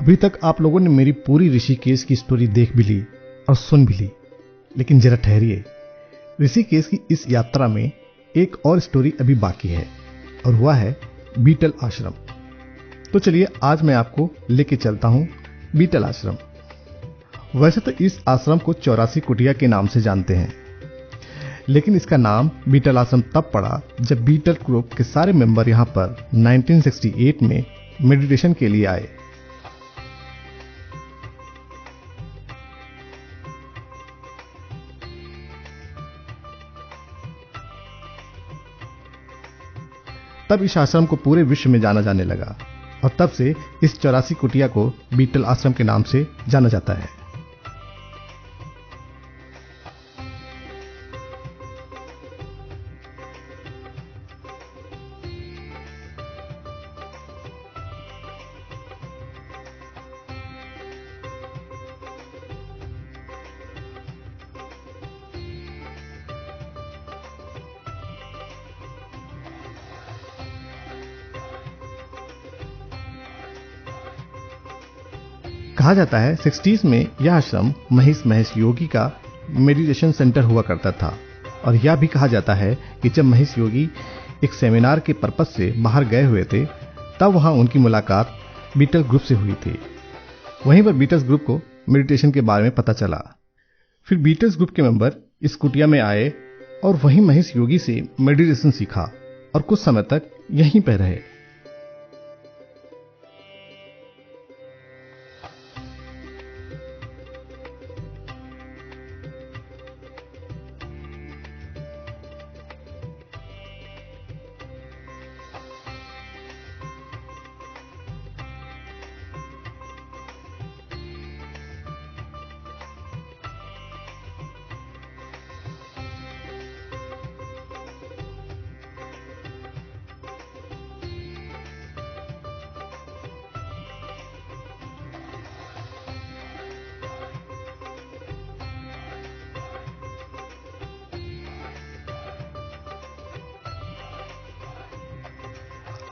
अभी तक आप लोगों ने मेरी पूरी ऋषिकेश की स्टोरी देख भी ली और सुन भी ली, लेकिन जरा ठहरिए। ऋषिकेश की इस यात्रा में एक और स्टोरी अभी बाकी है और वह है बीटल आश्रम। तो चलिए आज मैं आपको लेके चलता हूं बीटल आश्रम। वैसे तो इस आश्रम को 84 कुटिया के नाम से जानते हैं, लेकिन इसका नाम बीटल आश्रम तब पड़ा जब बीटल ग्रुप के सारे मेंबर यहां पर 1968 में मेडिटेशन के लिए आए। तब इस आश्रम को पूरे विश्व में जाना जाने लगा और तब से इस 84 कुटिया को बीटल आश्रम के नाम से जाना जाता है। कहा जाता है 60s में यह आश्रम महेश योगी का मेडिटेशन सेंटर हुआ करता था और यह भी कहा जाता है कि जब महेश योगी एक सेमिनार के पर्पस से बाहर गए हुए थे तब वहां उनकी मुलाकात बीटल ग्रुप से हुई थी। वहीं पर बीटल्स ग्रुप को मेडिटेशन के बारे में पता चला। फिर बीटल्स ग्रुप के मेंबर इस कुटिया में आए और वहीं महेश योगी से मेडिटेशन सीखा और कुछ समय तक यहीं पर रहे।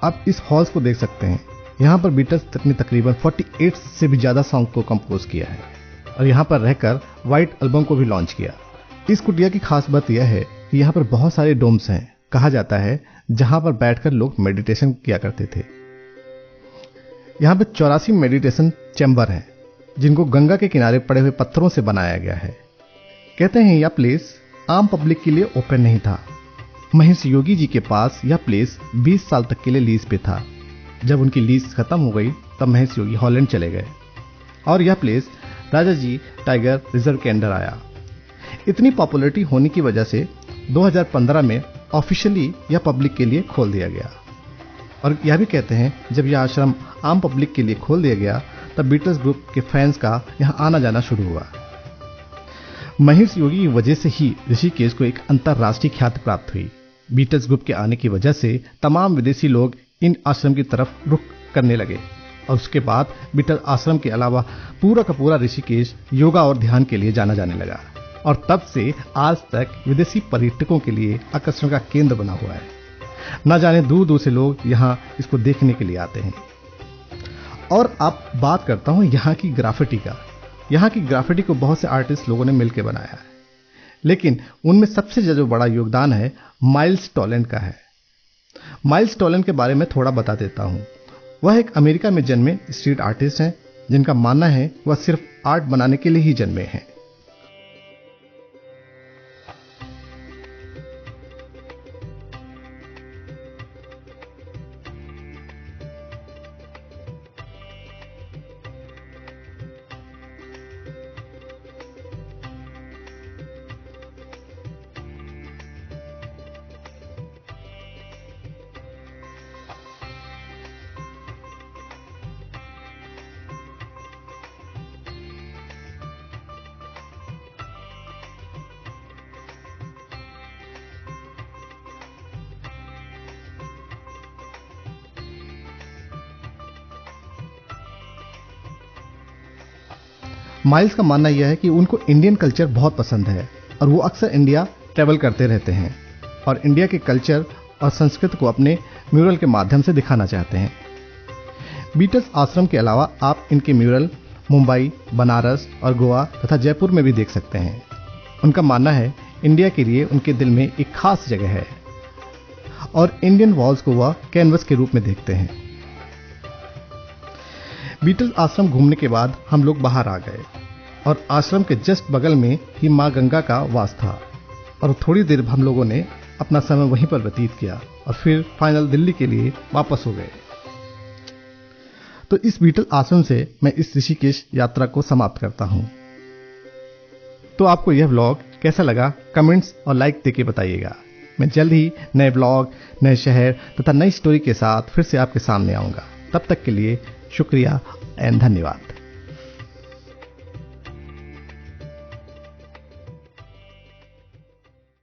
आप इस हॉल्स को देख सकते हैं। यहाँ पर बीटल्स ने तकरीबन 48 से भी ज्यादा सॉन्ग को कंपोज किया है और यहाँ पर रहकर व्हाइट एल्बम को भी लॉन्च किया। इस कुटिया की खास बात यह है कि यहाँ पर बहुत सारे डोम्स हैं, कहा जाता है, जहां पर बैठकर लोग मेडिटेशन किया करते थे। यहाँ पर 84 मेडिटेशन चैम्बर हैं, जिनको गंगा के किनारे पड़े हुए पत्थरों से बनाया गया है। कहते हैं यह प्लेस आम पब्लिक के लिए ओपन नहीं था। महेश योगी जी के पास यह प्लेस 20 साल तक के लिए लीज पे था। जब उनकी लीज खत्म हो गई तब महेश योगी हॉलैंड चले गए और यह प्लेस राजा जी टाइगर रिजर्व के अंडर आया। इतनी पॉपुलैरिटी होने की वजह से 2015 में ऑफिशियली यह पब्लिक के लिए खोल दिया गया। और यह भी कहते हैं जब यह आश्रम आम पब्लिक के लिए खोल दिया गया तब बीटल्स ग्रुप के फैंस का यहां आना जाना शुरू हुआ। महेश योगी की वजह से ही ऋषिकेश को एक अंतरराष्ट्रीय ख्याति प्राप्त हुई। बीटल्स ग्रुप के आने की वजह से तमाम विदेशी लोग इन आश्रम की तरफ रुख करने लगे और उसके बाद बीटल आश्रम के अलावा पूरा का पूरा ऋषिकेश योगा और ध्यान के लिए जाना जाने लगा और तब से आज तक विदेशी पर्यटकों के लिए आकर्षण का केंद्र बना हुआ है। न जाने दूर दूर से लोग यहाँ इसको देखने के लिए आते हैं। और आप बात करता हूँ यहाँ की ग्राफिटी का। यहाँ की ग्राफिटी को बहुत से आर्टिस्ट लोगों ने मिलकर बनाया है, लेकिन उनमें सबसे जो बड़ा योगदान है माइल्स टॉलेंट का है। माइल्स टॉलेंट के बारे में थोड़ा बता देता हूं। वह एक अमेरिका में जन्मे स्ट्रीट आर्टिस्ट हैं, जिनका मानना है वह सिर्फ आर्ट बनाने के लिए ही जन्मे हैं। माइल्स का मानना यह है कि उनको इंडियन कल्चर बहुत पसंद है और वो अक्सर इंडिया ट्रैवल करते रहते हैं और इंडिया के कल्चर और संस्कृति को अपने म्यूरल के माध्यम से दिखाना चाहते हैं। बीटल्स आश्रम के अलावा आप इनके म्यूरल मुंबई, बनारस और गोवा तथा जयपुर में भी देख सकते हैं। उनका मानना है इंडिया के लिए उनके दिल में एक खास जगह है और इंडियन वॉल्स को वह कैनवस के रूप में देखते हैं। बीटल्स आश्रम घूमने के बाद हम लोग बाहर आ गए और आश्रम के जस्ट बगल में ही मां गंगा का वास था और थोड़ी देर हम लोगों ने अपना समय वहीं पर व्यतीत किया और फिर फाइनल दिल्ली के लिए वापस हो गए। तो इस बीटल आश्रम से मैं इस ऋषिकेश यात्रा को समाप्त करता हूं। तो आपको यह व्लॉग कैसा लगा कमेंट्स और लाइक देके बताइएगा। मैं जल्द ही नए व्लॉग, नए शहर तथा नई स्टोरी के साथ फिर से आपके सामने आऊंगा। तब तक के लिए शुक्रिया एंड धन्यवाद।